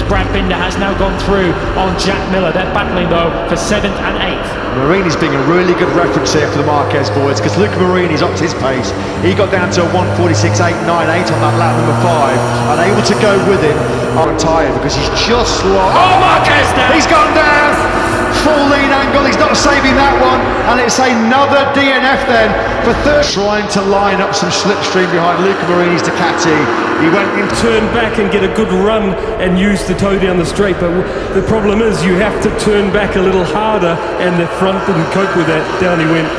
Brad Binder has now gone through on Jack Miller. They're battling though for 7th and 8th. Marini's being a really good reference here for the Marquez boys, because Luca Marini's upped his pace. He got down to a 1:46.898 on that lap number 5, and able to go with him on tyre because he's just lost. Oh, Marquez now! He's gone down! Full lean angle, he's not saving that one, and it's another DNF then for third. Trying to line up some slipstream behind Luca Marini's Ducati. He went in, turn back and get a good run and use the toe down the straight, but the problem is you have to turn back a little harder, and the front didn't cope with that. Down he went.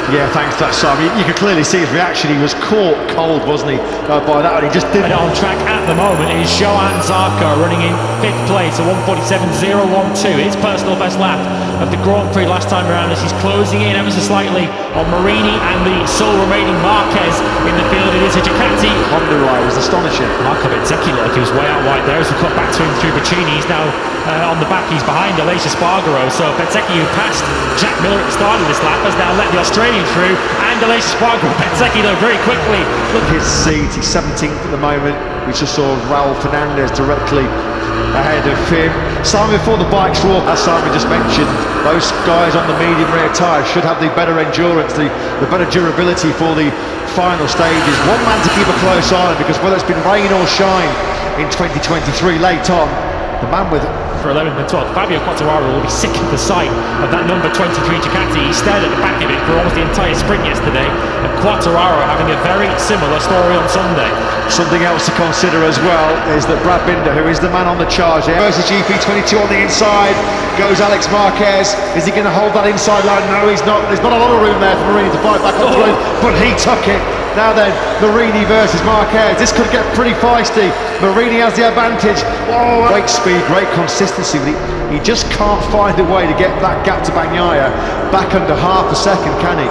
Yeah, thanks to that, Simon. You could clearly see his reaction. He was caught cold, wasn't he, by that, and he just didn't. On track at the moment is Johan Zarco running in 5th place at 1:47.012. His personal best lap of the Grand Prix last time around, as he's closing in ever so slightly on Marini and the sole remaining Marquez in the field. It is a Ducati. Honda ride was astonishing. Marco Bezzecchi looked like he was way out wide there as we cut back to him through Bacchini. He's now on the back. He's behind Aleix Espargaro. So Bezzecchi, who passed Jack Miller at the start of this lap, has now let the Australian through, and Aleix Espargaro. Bezzecchi though very quickly. Look at his seat. He's 17th at the moment. We just saw Raul Fernandez directly ahead of him. Simon, before the bikes were off, as Simon just mentioned, those guys on the medium rear tyres should have the better endurance, the better durability for the final stages. One man to keep a close eye on, because whether it's been rain or shine in 2023 late on, the man with for 11th and 12th, Fabio Quartararo will be sick of the sight of that number 23 Ducati. He stared at the back of it for almost the entire sprint yesterday, and Quartararo having a very similar story on Sunday. Something else to consider as well is that Brad Binder, who is the man on the charge here, versus GP22 on the inside, goes Alex Marquez. Is he going to hold that inside line? No, he's not. There's not a lot of room there for Marini to fight back on through, but he took it. Now then, Marini versus Marquez. This could get pretty feisty. Marini has the advantage. Oh, great speed, great consistency. But he just can't find a way to get that gap to Bagnaia back under half a second, can he?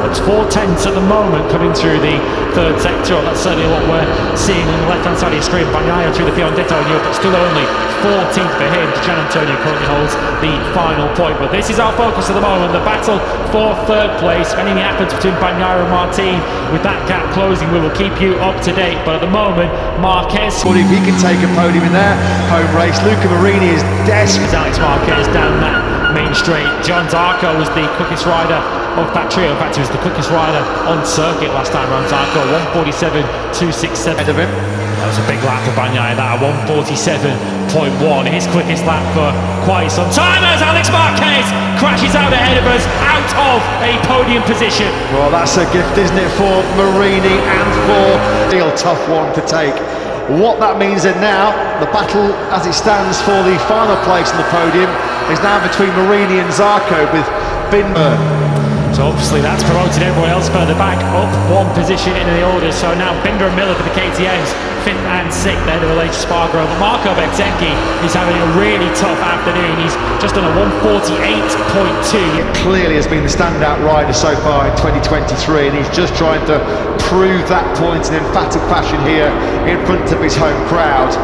It's 4/10 at the moment coming through the third sector. That's certainly what we're seeing on the left-hand side of the screen. Bagnaia through the Fiondetto in Europe, but still only 14th for him. Gian Antonio currently holds the final point. But this is our focus at the moment, the battle for third place. If anything happens between Bagnaia and Martin, with that gap closing, we will keep you up to date. But at the moment, Marquez, if he can take a podium in their home race, Luca Marini is desperate. Alex Marquez down that main straight. John Zarco was the quickest rider of that trio. In fact, he was the quickest rider on circuit last time around. Zarco 1:47.267 ahead of him. That was a big lap for Bagnaia, that at 1:47.1, his quickest lap for quite some time, as Alex Marquez crashes out ahead of us, out of a podium position. Well, that's a gift, isn't it, for Marini and for a real tough one to take. What that means then now, the battle as it stands for the final place on the podium is now between Marini and Zarco, with Binder. So obviously that's promoted everyone else further back, up one position in the order. So now Binder and Miller for the KTMs, 5th and 6th there to Aleix Espargaro. But Marco Bezzecchi is having a really tough afternoon. He's just on a 1:48.2. Clearly has been the standout rider so far in 2023, and he's just trying to prove that point in emphatic fashion here in front of his home crowd.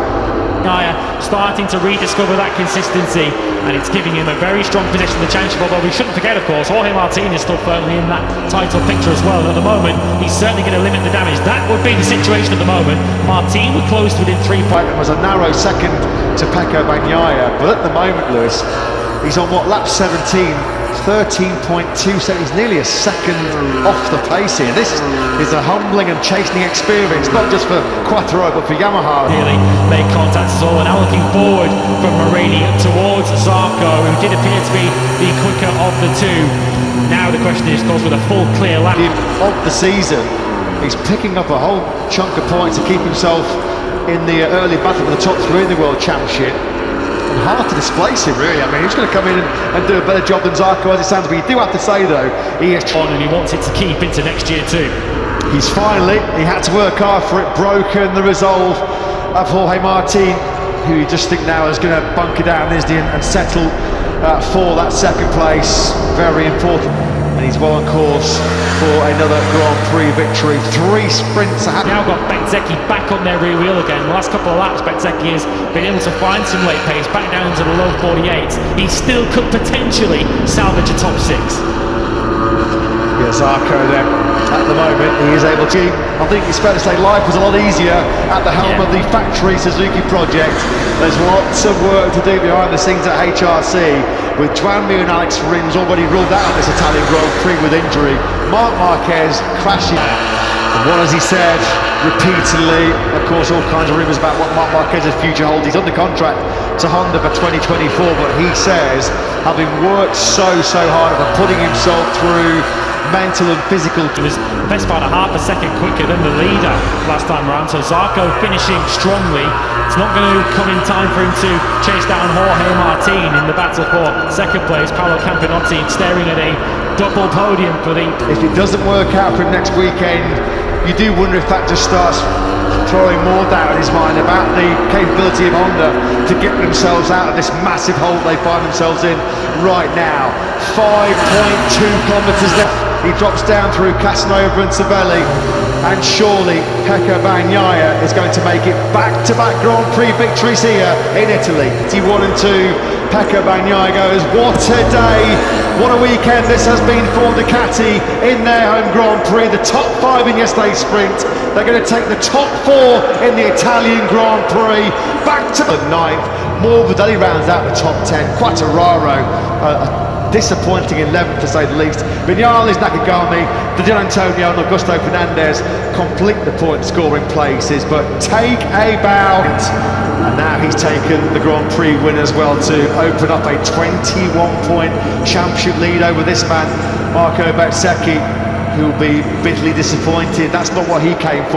Starting to rediscover that consistency, and it's giving him a very strong position in the championship. Although we shouldn't forget, of course, Jorge Martin is still firmly in that title picture as well, and at the moment he's certainly going to limit the damage. That would be the situation at the moment. Martin would close to within 3 points. It was a narrow second to Pecco Bagnaia, but at the moment, Lewis, he's on what, lap 17, 13.27. He's nearly a second off the pace here. This is a humbling and chastening experience, not just for Quattro but for Yamaha. Nearly made contact as well, and now looking forward from Marini towards Zarco, who did appear to be the quicker of the two. Now the question is, of course, with a full clear lap of the season, he's picking up a whole chunk of points to keep himself in the early battle for the top three in the World Championship. And hard to displace him, really. I mean, he's going to come in and do a better job than Zarco as it stands, but you do have to say, though, he is on, and he wants it to keep into next year too. He's finally, he had to work hard for it, broken the resolve of Jorge Martin, who you just think now is going to bunker down, isn't he, and settle for that second place. Very important. And he's well on course for another Grand Prix victory. 3 sprints ahead. Now got Bezzecchi back on their rear wheel again. The last couple of laps, Bezzecchi has been able to find some late pace, back down to the low 48s. He still could potentially salvage a top 6. Yeah, Zarco then, at the moment, he is able to. I think it's fair to say life was a lot easier at the helm of the factory Suzuki project. There's lots of work to do behind the scenes at HRC, with Juan Mir and Alex Rins already ruled out of this Italian Grand Prix with injury. Marc Marquez crashing. And what has he said repeatedly? Of course, all kinds of rumours about what Marc Marquez's future holds. He's under contract to Honda for 2024, but he says, having worked so hard and putting himself through mental and physical. He was best part of half a second quicker than the leader last time around, so Zarco finishing strongly. It's not going to come in time for him to chase down Jorge Martin in the battle for second place. Paolo Campinotti staring at a double podium for the... If it doesn't work out for him next weekend, you do wonder if that just starts throwing more doubt in his mind about the capability of Honda to get themselves out of this massive hole they find themselves in right now. 5.2 kilometres left. He drops down through Casanova and Savelli, and surely Pecco Bagnaia is going to make it back-to-back Grand Prix victories here in Italy. T1 and 2, Pecco Bagnaia goes, what a day, what a weekend this has been for Ducati in their home Grand Prix. The top 5 in yesterday's sprint, they're going to take the top 4 in the Italian Grand Prix, back to the 9th. Morbidelli rounds out the top 10, Quartararo, disappointing 11th to say the least. Vinales, Nakagami, Di Antonio and Augusto Fernandez complete the point scoring places, but take a bow. And now he's taken the Grand Prix win as well to open up a 21-point championship lead over this man, Marco Bezzecchi, who will be bitterly disappointed. That's not what he came for.